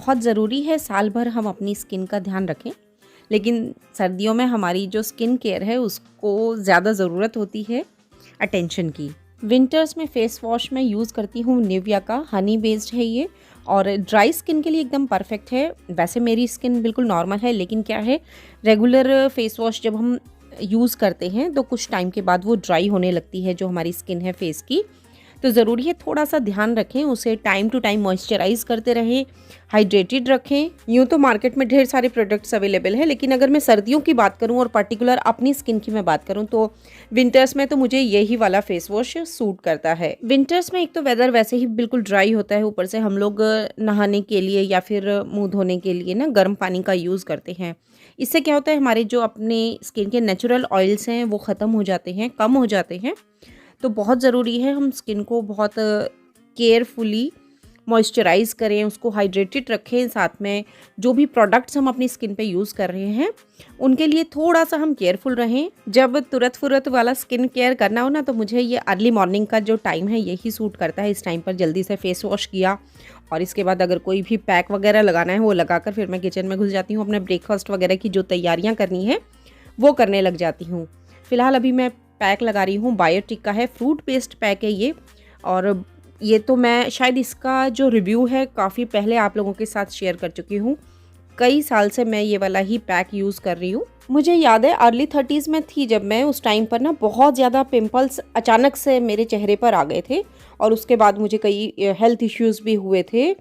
बहुत ज़रूरी है साल भर हम अपनी स्किन का ध्यान रखें, लेकिन सर्दियों में हमारी जो स्किन केयर है उसको ज़्यादा ज़रूरत होती है अटेंशन की। विंटर्स में फ़ेस वॉश मैं यूज़ करती हूँ निविया का, हनी बेस्ड है ये और ड्राई स्किन के लिए एकदम परफेक्ट है। वैसे मेरी स्किन बिल्कुल नॉर्मल है, लेकिन क्या है, रेगुलर फ़ेस वॉश जब हम यूज़ करते हैं तो कुछ टाइम के बाद वो ड्राई होने लगती है जो हमारी स्किन है फेस की। तो ज़रूरी है थोड़ा सा ध्यान रखें, उसे टाइम टू टाइम मॉइस्चराइज़ करते रहें, हाइड्रेटेड रखें। यूँ तो मार्केट में ढेर सारे प्रोडक्ट्स अवेलेबल हैं, लेकिन अगर मैं सर्दियों की बात करूँ और पर्टिकुलर अपनी स्किन की मैं बात करूँ तो विंटर्स में तो मुझे यही वाला फेस वॉश सूट करता है। विंटर्स में एक तो वेदर वैसे ही बिल्कुल ड्राई होता है, ऊपर से हम लोग नहाने के लिए या फिर मुँह धोने के लिए ना गर्म पानी का यूज़ करते हैं। इससे क्या होता है, हमारे जो अपने स्किन के नेचुरल ऑयल्स हैं वो ख़त्म हो जाते हैं, कम हो जाते हैं। तो बहुत ज़रूरी है हम स्किन को बहुत केयरफुली मॉइस्चराइज़ करें, उसको हाइड्रेटेड रखें। साथ में जो भी प्रोडक्ट्स हम अपनी स्किन पे यूज़ कर रहे हैं उनके लिए थोड़ा सा हम केयरफुल रहें। जब तुरंत फुरत वाला स्किन केयर करना हो ना, तो मुझे ये अर्ली मॉर्निंग का जो टाइम है यही सूट करता है। इस टाइम पर जल्दी से फेस वॉश किया और इसके बाद अगर कोई भी पैक वगैरह लगाना है वो लगाकर फिर मैं किचन में घुस जाती हूँ। अपने ब्रेकफास्ट वगैरह की जो तैयारियाँ करनी है वो करने लग जाती हूँ। फ़िलहाल अभी मैं पैक लगा रही हूँ, बायोटिक का है, फ्रूट पेस्ट पैक है ये। और ये तो मैं शायद इसका जो रिव्यू है काफ़ी पहले आप लोगों के साथ शेयर कर चुकी हूँ। कई साल से मैं ये वाला ही पैक यूज़ कर रही हूँ। मुझे याद है अर्ली 30s में थी जब मैं, उस टाइम पर ना बहुत ज़्यादा पिंपल्स अचानक से मेरे चेहरे पर आ गए थे और उसके बाद मुझे कई हेल्थ इश्यूज़ भी हुए थे।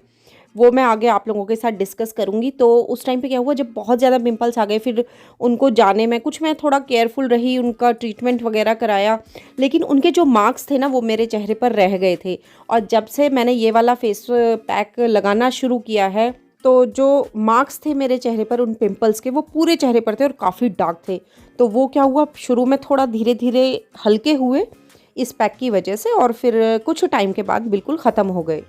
वो मैं आगे आप लोगों के साथ डिस्कस करूँगी। तो उस टाइम पे क्या हुआ, जब बहुत ज़्यादा पिंपल्स आ गए, फिर उनको जाने में कुछ मैं थोड़ा केयरफुल रही, उनका ट्रीटमेंट वगैरह कराया, लेकिन उनके जो मार्क्स थे ना वो मेरे चेहरे पर रह गए थे। और जब से मैंने ये वाला फेस पैक लगाना शुरू किया है तो जो मार्क्स थे मेरे चेहरे पर उन पिंपल्स के, वो पूरे चेहरे पर थे और काफ़ी डार्क थे। तो वो क्या हुआ, शुरू में थोड़ा धीरे धीरे हल्के हुए इस पैक की वजह से और फिर कुछ टाइम के बाद बिल्कुल ख़त्म हो गए।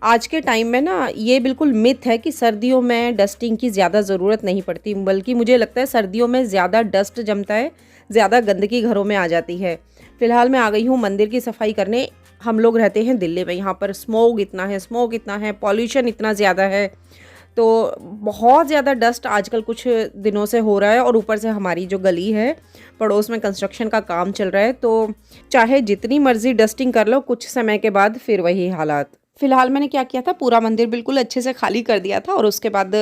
आज के टाइम में ना ये बिल्कुल मिथ है कि सर्दियों में डस्टिंग की ज़्यादा ज़रूरत नहीं पड़ती, बल्कि मुझे लगता है सर्दियों में ज़्यादा डस्ट जमता है, ज़्यादा गंदगी घरों में आ जाती है। फ़िलहाल मैं आ गई हूँ मंदिर की सफाई करने। हम लोग रहते हैं दिल्ली में, यहाँ पर स्मोक इतना है, पॉल्यूशन इतना ज़्यादा है, तो बहुत ज़्यादा डस्ट आजकल कुछ दिनों से हो रहा है। और ऊपर से हमारी जो गली है पड़ोस में कंस्ट्रक्शन का काम चल रहा है, तो चाहे जितनी मर्ज़ी डस्टिंग कर लो, कुछ समय के बाद फिर वही हालात। फ़िलहाल मैंने क्या किया था, पूरा मंदिर बिल्कुल अच्छे से खाली कर दिया था और उसके बाद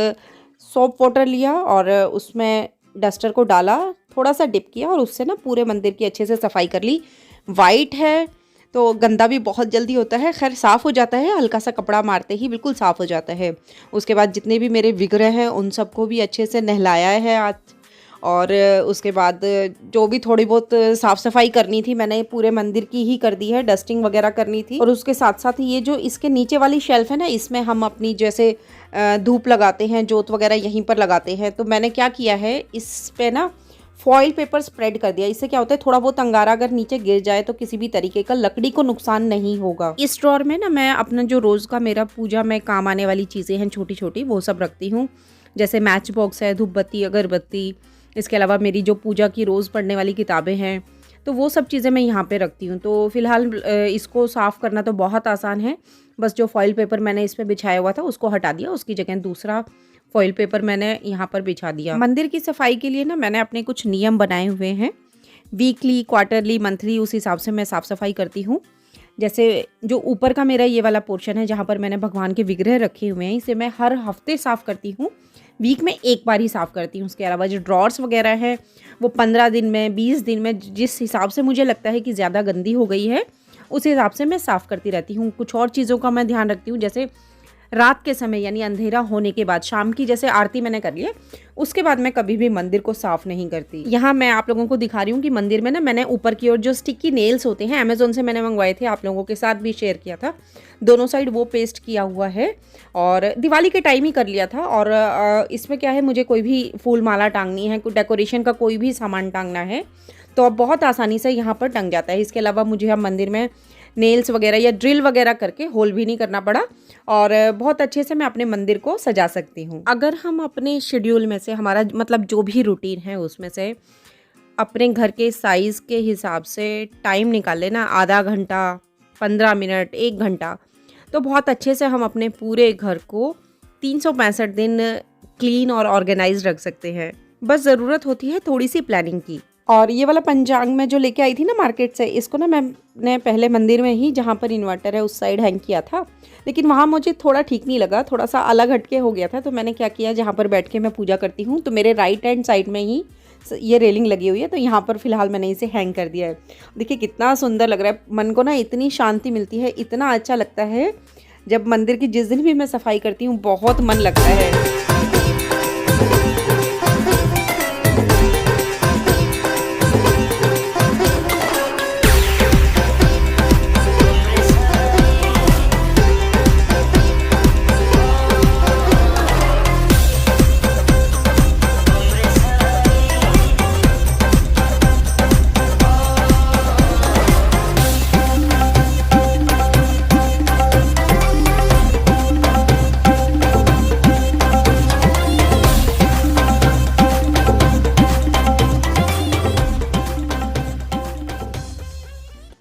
सोप वाटर लिया और उसमें डस्टर को डाला, थोड़ा सा डिप किया और उससे ना पूरे मंदिर की अच्छे से सफाई कर ली। वाइट है तो गंदा भी बहुत जल्दी होता है, खैर साफ़ हो जाता है, हल्का सा कपड़ा मारते ही बिल्कुल साफ़ हो जाता है। उसके बाद जितने भी मेरे विग्रह हैं उन सबको भी अच्छे से नहलाया है आज। और उसके बाद जो भी थोड़ी बहुत साफ़ सफाई करनी थी मैंने पूरे मंदिर की ही कर दी है, डस्टिंग वगैरह करनी थी। और उसके साथ साथ ये जो इसके नीचे वाली शेल्फ है ना, इसमें हम अपनी जैसे धूप लगाते हैं, जोत वगैरह यहीं पर लगाते हैं। तो मैंने क्या किया है, इस पे ना फॉइल पेपर स्प्रेड कर दिया। इससे क्या होता है, थोड़ा बहुत अंगारा अगर नीचे गिर जाए तो किसी भी तरीके का लकड़ी को नुकसान नहीं होगा। इस ड्रॉर में ना मैं अपना जो रोज़ का मेरा पूजा में काम आने वाली चीज़ें हैं छोटी छोटी, वो सब रखती हूँ। जैसे मैच बॉक्स है, धूप बत्ती, अगरबत्ती, इसके अलावा मेरी जो पूजा की रोज़ पढ़ने वाली किताबें हैं, तो वो सब चीज़ें मैं यहाँ पे रखती हूँ। तो फ़िलहाल इसको साफ़ करना तो बहुत आसान है, बस जो फॉइल पेपर मैंने इस पे बिछाया हुआ था उसको हटा दिया, उसकी जगह दूसरा फॉइल पेपर मैंने यहाँ पर बिछा दिया। मंदिर की सफाई के लिए ना मैंने अपने कुछ नियम बनाए हुए हैं, वीकली, क्वार्टरली, मंथली, उस हिसाब से मैं साफ़ सफाई करती हूँ। जैसे जो ऊपर का मेरा ये वाला पोर्शन है जहाँ पर मैंने भगवान के विग्रह रखे हुए हैं, इसे मैं हर हफ्ते साफ़ करती हूँ, वीक में एक बार ही साफ़ करती हूँ। उसके अलावा जो ड्रॉर्स वगैरह हैं वो 15 दिन में, 20 दिन में, जिस हिसाब से मुझे लगता है कि ज़्यादा गंदी हो गई है उस हिसाब से मैं साफ़ करती रहती हूँ। कुछ और चीज़ों का मैं ध्यान रखती हूँ, जैसे रात के समय यानी अंधेरा होने के बाद, शाम की जैसे आरती मैंने कर ली है उसके बाद मैं कभी भी मंदिर को साफ़ नहीं करती। यहाँ मैं आप लोगों को दिखा रही हूँ कि मंदिर में ना मैंने ऊपर की ओर जो स्टिकी नेल्स होते हैं अमेज़ोन से मैंने मंगवाए थे, आप लोगों के साथ भी शेयर किया था, दोनों साइड वो पेस्ट किया हुआ है और दिवाली के टाइम ही कर लिया था। और इसमें क्या है, मुझे कोई भी फूल माला टांगनी है, कोई डेकोरेशन का कोई भी सामान टांगना है तो अब बहुत आसानी से यहाँ पर टंग जाता है। इसके अलावा मुझे अब मंदिर में नेल्स वगैरह या ड्रिल वगैरह करके होल भी नहीं करना पड़ा और बहुत अच्छे से मैं अपने मंदिर को सजा सकती हूँ। अगर हम अपने शेड्यूल में से, हमारा मतलब जो भी रूटीन है उसमें से अपने घर के साइज़ के हिसाब से टाइम निकाल लेना, आधा घंटा, 15 मिनट, 1 घंटा, तो बहुत अच्छे से हम अपने पूरे घर को 365 दिन क्लीन और ऑर्गेनाइज रख सकते हैं। बस ज़रूरत होती है थोड़ी सी प्लानिंग की। और ये वाला पंचांग मैं जो लेके आई थी ना मार्केट से, इसको ना मैंने पहले मंदिर में ही, जहाँ पर इन्वर्टर है उस साइड हैंग किया था, लेकिन वहाँ मुझे थोड़ा ठीक नहीं लगा, थोड़ा सा अलग हटके हो गया था। तो मैंने क्या किया, जहाँ पर बैठ के मैं पूजा करती हूँ तो मेरे राइट हैंड साइड में ही ये रेलिंग लगी हुई है, तो यहाँ पर फिलहाल मैंने इसे हैंग कर दिया है। देखिए कितना सुंदर लग रहा है, मन को ना इतनी शांति मिलती है, इतना अच्छा लगता है। जब मंदिर की जिस दिन भी मैं सफाई करती हूँ बहुत मन लगता है।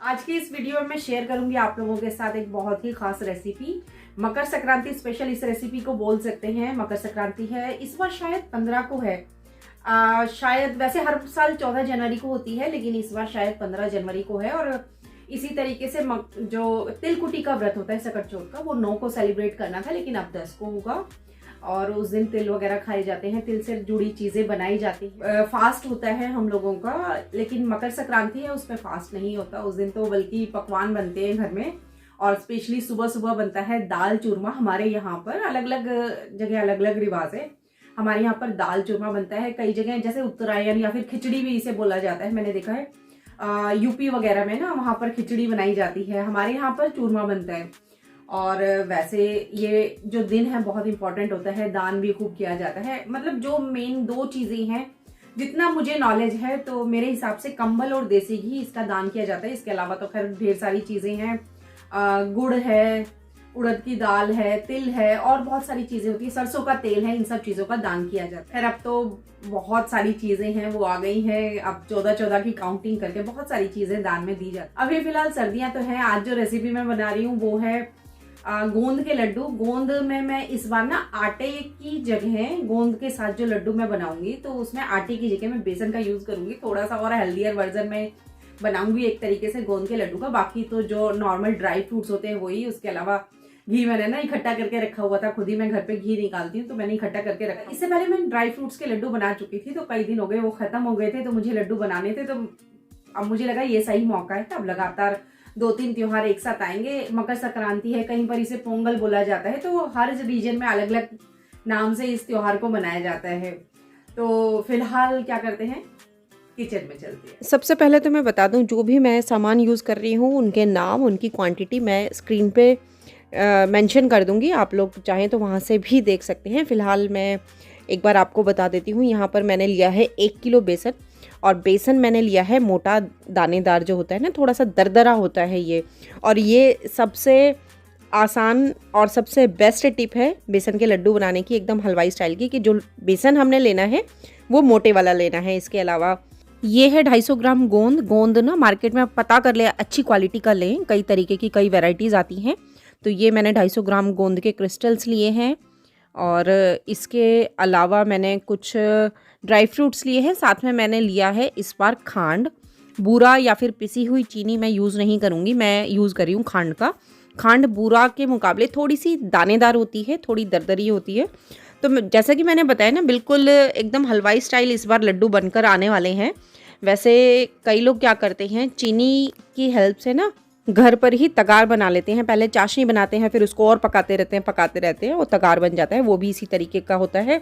आज की इस वीडियो में मैं शेयर करूंगी आप लोगों के साथ एक बहुत ही खास रेसिपी, मकर संक्रांति स्पेशल इस रेसिपी को बोल सकते हैं। मकर संक्रांति है, इस बार शायद 15 को है। शायद वैसे हर साल 14 जनवरी को होती है, लेकिन इस बार शायद 15 जनवरी को है। और इसी तरीके से जो तिलकुटी का व्रत होता है सकट चौथ का, वो 9 को सेलिब्रेट करना था, लेकिन अब 10 को होगा। और उस दिन तिल वगैरह खाए जाते हैं, तिल से जुड़ी चीजें बनाई जाती हैं। फास्ट होता है हम लोगों का, लेकिन मकर संक्रांति है उसमें फास्ट नहीं होता उस दिन, तो बल्कि पकवान बनते हैं घर में। और स्पेशली सुबह सुबह बनता है दाल चूरमा। हमारे यहाँ पर अलग अलग जगह अलग अलग रिवाज है। हमारे यहाँ पर दाल चूरमा बनता है, कई जगह जैसे उत्तरायण या फिर खिचड़ी भी इसे बोला जाता है, मैंने देखा है यूपी वगैरह में ना, वहाँ पर खिचड़ी बनाई जाती है, हमारे यहाँ पर चूरमा बनता है। और वैसे ये जो दिन है बहुत इंपॉर्टेंट होता है, दान भी खूब किया जाता है। मतलब जो मेन 2 चीजें हैं, जितना मुझे नॉलेज है तो मेरे हिसाब से कंबल और देसी घी इसका दान किया जाता है। इसके अलावा तो खैर ढेर सारी चीजें हैं, गुड़ है, उड़द की दाल है, तिल है और बहुत सारी चीजें होती है, सरसों का तेल है, इन सब चीजों का दान किया जाता है। खैर अब तो बहुत सारी चीजें हैं वो आ गई हैं, अब 14 की काउंटिंग करके बहुत सारी चीजें दान में दी जाती है। अभी फिलहाल सर्दियां तो हैं। आज जो रेसिपी मैं बना रही हूँ वो है गोंद के लड्डू। गोंद में मैं इस बार ना आटे की जगह गोंद के साथ जो लड्डू मैं बनाऊंगी, तो उसमें आटे की जगह मैं बेसन का यूज करूंगी, थोड़ा सा और हेल्दियर वर्जन में बनाऊंगी एक तरीके से गोंद के लड्डू का। बाकी तो जो नॉर्मल ड्राई फ्रूट्स होते हैं वही, उसके अलावा घी मैंने ना इकट्ठा करके रखा हुआ था, खुद ही मैं घर पे घी निकालती हूँ तो मैंने इकट्ठा करके रखा। इससे पहले मैं ड्राई फ्रूट्स के लड्डू बना चुकी थी, तो कई दिन हो गए वो खत्म हो गए थे, तो मुझे लड्डू बनाने थे, तो अब मुझे लगा ये सही मौका है। अब लगातार 2-3 त्योहार एक साथ आएंगे। मकर संक्रांति है, कहीं पर इसे पोंगल बोला जाता है, तो हर रीजन में अलग अलग नाम से इस त्योहार को मनाया जाता है। तो फिलहाल क्या करते हैं, किचन में चलते हैं। सबसे पहले तो मैं बता दूं, जो भी मैं सामान यूज़ कर रही हूँ उनके नाम, उनकी क्वांटिटी मैं स्क्रीन पे मेंशन कर दूंगी, आप लोग चाहें तो वहाँ से भी देख सकते हैं। फिलहाल मैं एक बार आपको बता देती हूँ। यहाँ पर मैंने लिया है 1 किलो बेसन, और बेसन मैंने लिया है मोटा दानेदार जो होता है ना, थोड़ा सा दरदरा होता है ये। और ये सबसे आसान और सबसे बेस्ट टिप है बेसन के लड्डू बनाने की, एकदम हलवाई स्टाइल की, कि जो बेसन हमने लेना है वो मोटे वाला लेना है। इसके अलावा ये है 250 ग्राम गोंद। गोंद ना मार्केट में पता कर ले, अच्छी क्वालिटी का लें, कई तरीके की कई वेराइटीज़ आती हैं। तो ये मैंने 250 ग्राम गोंद के क्रिस्टल्स लिए हैं। और इसके अलावा मैंने कुछ ड्राई फ्रूट्स लिए हैं, साथ में मैंने लिया है इस बार खांड। बूरा या फिर पिसी हुई चीनी मैं यूज़ नहीं करूँगी, मैं यूज़ कर रही हूँ खांड का। खांड बूरा के मुकाबले थोड़ी सी दानेदार होती है, थोड़ी दरदरी होती है। तो जैसा कि मैंने बताया ना, बिल्कुल एकदम हलवाई स्टाइल इस बार लड्डू बनकर आने वाले हैं। वैसे कई लोग क्या करते हैं, चीनी की हेल्प से ना घर पर ही तगार बना लेते हैं। पहले चाशनी बनाते हैं, फिर उसको और पकाते रहते हैं, वो तगार बन जाता है। वो भी इसी तरीके का होता है।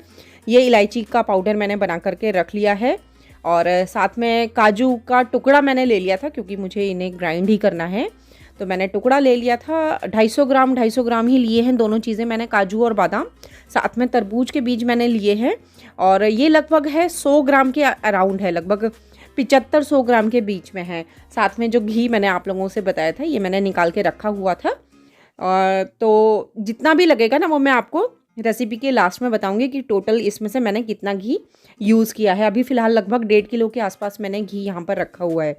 ये इलायची का पाउडर मैंने बना करके रख लिया है, और साथ में काजू का टुकड़ा मैंने ले लिया था, क्योंकि मुझे इन्हें ग्राइंड ही करना है, तो मैंने टुकड़ा ले लिया था। 250 ग्राम ही लिए हैं दोनों चीज़ें मैंने, काजू और बादाम। साथ में तरबूज के बीज मैंने लिए हैं, और ये लगभग है 100 ग्राम के अराउंड है, लगभग 75-100 ग्राम के बीच में है। साथ में जो घी मैंने आप लोगों से बताया था, ये मैंने निकाल के रखा हुआ था। तो जितना भी लगेगा ना, वो मैं आपको रेसिपी के लास्ट में बताऊंगी कि टोटल इसमें से मैंने कितना घी यूज़ किया है। अभी फ़िलहाल लगभग 1.5 किलो के आसपास मैंने घी यहाँ पर रखा हुआ है।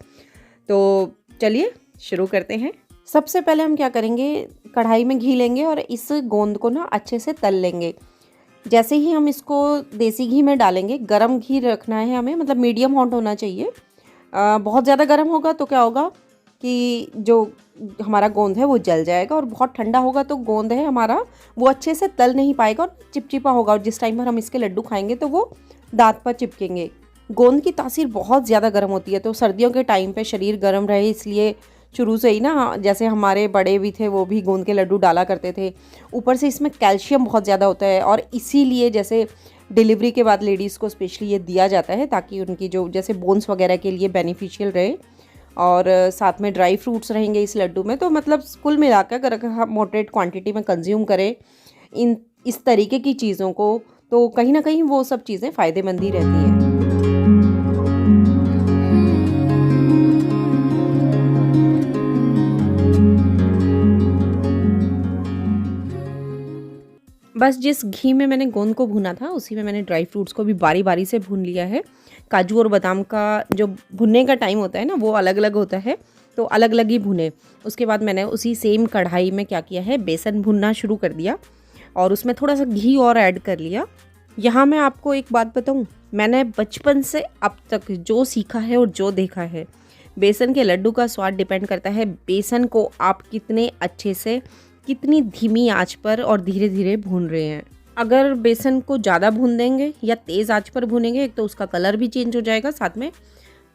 तो चलिए शुरू करते हैं। सबसे पहले हम क्या करेंगे, कढ़ाई में घी लेंगे और इस गोंद को ना अच्छे से तल लेंगे। जैसे ही हम इसको देसी घी में डालेंगे, गरम घी रखना है हमें, मतलब मीडियम हॉट होना चाहिए। बहुत ज़्यादा गरम होगा तो क्या होगा कि जो हमारा गोंद है वो जल जाएगा, और बहुत ठंडा होगा तो गोंद है हमारा वो अच्छे से तल नहीं पाएगा और चिपचिपा होगा, और जिस टाइम पर हम इसके लड्डू खाएंगे तो वो दांत पर चिपकेंगे। गोंद की तासीर बहुत ज़्यादा गर्म होती है, तो सर्दियों के टाइम पे शरीर गर्म रहे इसलिए शुरू से ही ना, जैसे हमारे बड़े भी थे वो भी गोंद के लड्डू डाला करते थे। ऊपर से इसमें कैल्शियम बहुत ज़्यादा होता है, और इसीलिए जैसे डिलीवरी के बाद लेडीज़ को स्पेशली ये दिया जाता है ताकि उनकी जो जैसे बोन्स वगैरह के लिए बेनिफिशियल रहे। और साथ में ड्राई फ्रूट्स रहेंगे इस लड्डू में, तो मतलब कुल मिलाकर अगर हम मॉडरेट क्वांटिटी में कंज्यूम करें इस तरीके की चीज़ों को, तो कहीं ना कहीं वो सब चीज़ें फ़ायदेमंद ही रहती हैं। बस जिस घी में मैंने गोंद को भुना था उसी में मैंने ड्राई फ्रूट्स को भी बारी बारी से भून लिया है। काजू और बादाम का जो भुनने का टाइम होता है ना वो अलग अलग होता है, तो अलग अलग ही भुने। उसके बाद मैंने उसी सेम कढ़ाई में क्या किया है, बेसन भुनना शुरू कर दिया और उसमें थोड़ा सा घी और ऐड कर लिया। यहाँ मैं आपको एक बात बताऊँ, मैंने बचपन से अब तक जो सीखा है और जो देखा है, बेसन के लड्डू का स्वाद डिपेंड करता है बेसन को आप कितने अच्छे से, कितनी धीमी आंच पर और धीरे धीरे भून रहे हैं। अगर बेसन को ज़्यादा भून देंगे या तेज़ आंच पर भूनेंगे, एक तो उसका कलर भी चेंज हो जाएगा, साथ में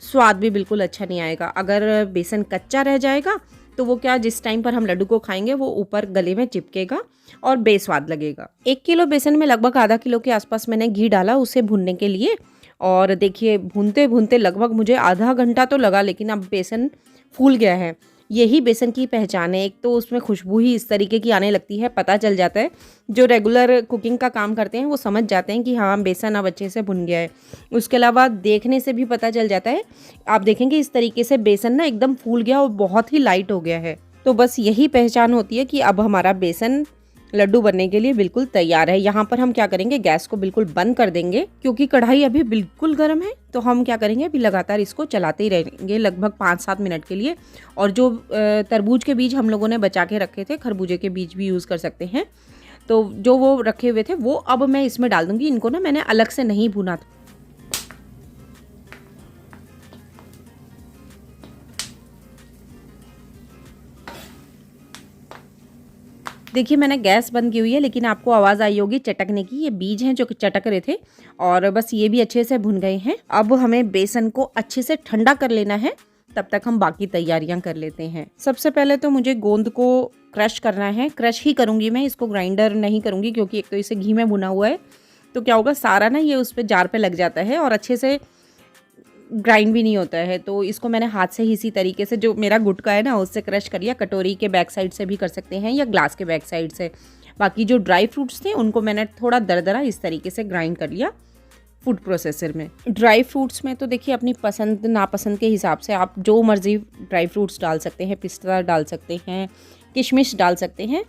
स्वाद भी बिल्कुल अच्छा नहीं आएगा। अगर बेसन कच्चा रह जाएगा तो वो क्या, जिस टाइम पर हम लड्डू को खाएंगे वो ऊपर गले में चिपकेगा और बेस्वाद लगेगा। 1 किलो बेसन में लगभग आधा किलो के आसपास मैंने घी डाला उसे भूनने के लिए, और देखिए भूनते भूनते लगभग मुझे आधा घंटा तो लगा, लेकिन अब बेसन फूल गया है। यही बेसन की पहचान है, एक तो उसमें खुशबू ही इस तरीके की आने लगती है, पता चल जाता है। जो रेगुलर कुकिंग का काम करते हैं वो समझ जाते हैं कि हाँ बेसन अब अच्छे से भुन गया है। उसके अलावा देखने से भी पता चल जाता है, आप देखेंगे इस तरीके से बेसन ना एकदम फूल गया और बहुत ही लाइट हो गया है। तो बस यही पहचान होती है कि अब हमारा बेसन लड्डू बनने के लिए बिल्कुल तैयार है। यहाँ पर हम क्या करेंगे, गैस को बिल्कुल बंद कर देंगे क्योंकि कढ़ाई अभी बिल्कुल गर्म है। तो हम क्या करेंगे, अभी लगातार इसको चलाते ही रहेंगे लगभग 5-7 मिनट के लिए। और जो तरबूज के बीज हम लोगों ने बचा के रखे थे, खरबूजे के बीज भी यूज़ कर सकते हैं, तो जो वो रखे हुए थे वो अब मैं इसमें डाल दूँगी। इनको ना मैंने अलग से नहीं भुना था। देखिए मैंने गैस बंद की हुई है, लेकिन आपको आवाज़ आई होगी चटकने की। ये बीज हैं जो चटक रहे थे, और बस ये भी अच्छे से भुन गए हैं। अब हमें बेसन को अच्छे से ठंडा कर लेना है, तब तक हम बाकी तैयारियां कर लेते हैं। सबसे पहले तो मुझे गोंद को क्रश करना है। क्रश ही करूँगी मैं, इसको ग्राइंडर नहीं करूँगी, क्योंकि एक तो इसे घी में भुना हुआ है, तो क्या होगा सारा ना ये उस पर जार पे लग जाता है और अच्छे से ग्राइंड भी नहीं होता है। तो इसको मैंने हाथ से ही इसी तरीके से, जो मेरा गुटका है ना उससे क्रश कर लिया। कटोरी के बैक साइड से भी कर सकते हैं या ग्लास के बैक साइड से। बाकी जो ड्राई फ्रूट्स थे उनको मैंने थोड़ा दरदरा इस तरीके से ग्राइंड कर लिया फूड प्रोसेसर में। ड्राई फ्रूट्स में तो देखिए अपनी पसंद नापसंद के हिसाब से आप जो मर्ज़ी ड्राई फ्रूट्स डाल सकते हैं। पिस्ता डाल सकते हैं, किशमिश डाल सकते हैं।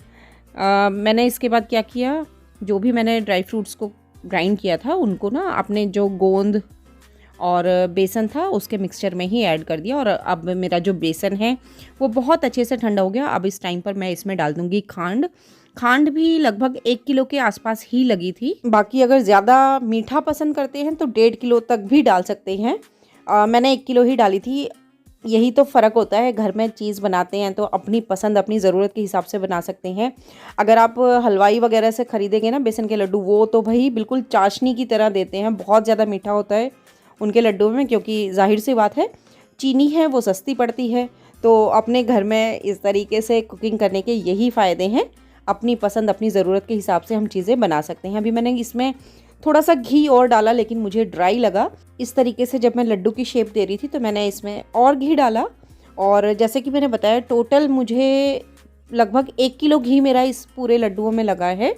मैंने इसके बाद क्या किया, जो भी मैंने ड्राई फ्रूट्स को ग्राइंड किया था उनको ना अपने जो गोंद और बेसन था उसके मिक्सचर में ही ऐड कर दिया। और अब मेरा जो बेसन है वो बहुत अच्छे से ठंडा हो गया। अब इस टाइम पर मैं इसमें डाल दूँगी खांड। खांड भी लगभग 1 किलो के आसपास ही लगी थी। बाकी अगर ज़्यादा मीठा पसंद करते हैं तो 1.5 किलो तक भी डाल सकते हैं। मैंने 1 किलो ही डाली थी। यही तो फ़र्क होता है, घर में चीज़ बनाते हैं तो अपनी पसंद अपनी ज़रूरत के हिसाब से बना सकते हैं। अगर आप हलवाई वगैरह से ख़रीदेंगे ना बेसन के लड्डू, वो तो भाई बिल्कुल चाशनी की तरह देते हैं। बहुत ज़्यादा मीठा होता है उनके लड्डू में, क्योंकि जाहिर सी बात है चीनी है वो सस्ती पड़ती है। तो अपने घर में इस तरीके से कुकिंग करने के यही फ़ायदे हैं। अपनी पसंद अपनी ज़रूरत के हिसाब से हम चीज़ें बना सकते हैं। अभी मैंने इसमें थोड़ा सा घी और डाला, लेकिन मुझे ड्राई लगा। इस तरीके से जब मैं लड्डू की शेप दे रही थी तो मैंने इसमें और घी डाला। और जैसे कि मैंने बताया टोटल मुझे लगभग 1 किलो घी मेरा इस पूरे लड्डुओं में लगा है।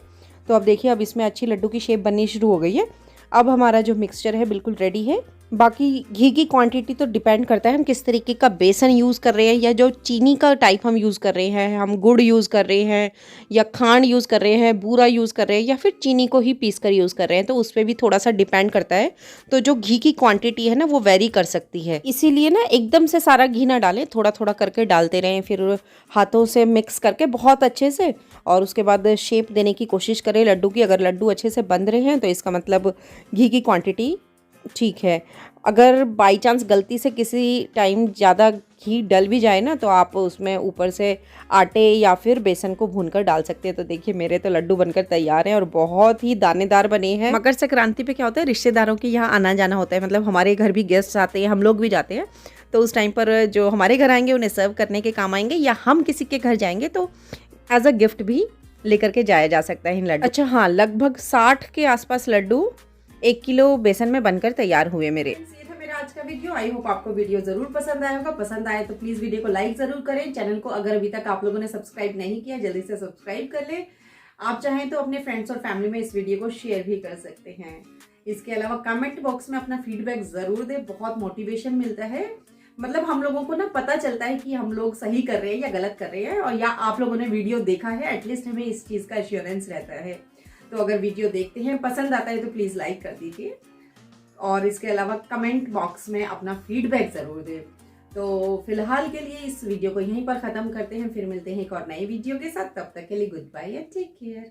तो अब देखिए अब इसमें अच्छी लड्डू की शेप बननी शुरू हो गई है। अब हमारा जो मिक्सचर है बिल्कुल रेडी है। बाकी घी की क्वांटिटी तो डिपेंड करता है हम किस तरीके का बेसन यूज़ कर रहे हैं, या जो चीनी का टाइप हम यूज़ कर रहे हैं, हम गुड़ यूज़ कर रहे हैं या खांड यूज़ कर रहे हैं, बूरा यूज़ कर रहे हैं, या फिर चीनी को ही पीस कर यूज़ कर रहे हैं, तो उस पर भी थोड़ा सा डिपेंड करता है। तो जो घी की क्वांटिटी है ना वो वेरी कर सकती है, इसीलिए ना एकदम से सारा घी ना डालें, थोड़ा थोड़ा करके डालते रहें, फिर हाथों से मिक्स करके बहुत अच्छे से, और उसके बाद शेप देने की कोशिश करें लड्डू की। अगर लड्डू अच्छे से बन रहे हैं तो इसका मतलब घी की क्वांटिटी ठीक है। अगर बाई चांस गलती से किसी टाइम ज़्यादा घी डल भी जाए ना, तो आप उसमें ऊपर से आटे या फिर बेसन को भूनकर डाल सकते हैं। तो देखिए मेरे तो लड्डू बनकर तैयार हैं और बहुत ही दानेदार बने हैं। मकर संक्रांति पे क्या होता है, रिश्तेदारों के यहाँ आना जाना होता है, मतलब हमारे घर भी गेस्ट आते हैं, हम लोग भी जाते हैं, तो उस टाइम पर जो हमारे घर आएंगे उन्हें सर्व करने के काम आएंगे, या हम किसी के घर जाएंगे तो एज अ गिफ्ट भी लेकर के जाया जा सकता है इन लड्डू। अच्छा हाँ, लगभग 60 के आसपास लड्डू 1 किलो बेसन में बनकर तैयार हुए मेरे। ये था मेरा आज का वीडियो। आई होप आपको वीडियो जरूर पसंद आया होगा। पसंद आए तो प्लीज वीडियो को लाइक जरूर करें। चैनल को अगर अभी तक आप लोगों ने सब्सक्राइब नहीं किया, जल्दी से सब्सक्राइब कर ले। आप चाहें तो अपने फ्रेंड्स और फैमिली में इस वीडियो को शेयर भी कर सकते हैं। इसके अलावा कमेंट बॉक्स में अपना फीडबैक जरूर दे, बहुत मोटिवेशन मिलता है। मतलब हम लोगों को ना पता चलता है कि हम लोग सही कर रहे हैं या गलत कर रहे हैं, और या आप लोगों ने वीडियो देखा है, एटलीस्ट हमें इस चीज का एश्योरेंस रहता है। तो अगर वीडियो देखते हैं, पसंद आता है तो प्लीज लाइक कर दीजिए, और इसके अलावा कमेंट बॉक्स में अपना फीडबैक जरूर दें। तो फिलहाल के लिए इस वीडियो को यहीं पर खत्म करते हैं, फिर मिलते हैं एक और नई वीडियो के साथ। तब तक के लिए goodbye and take care.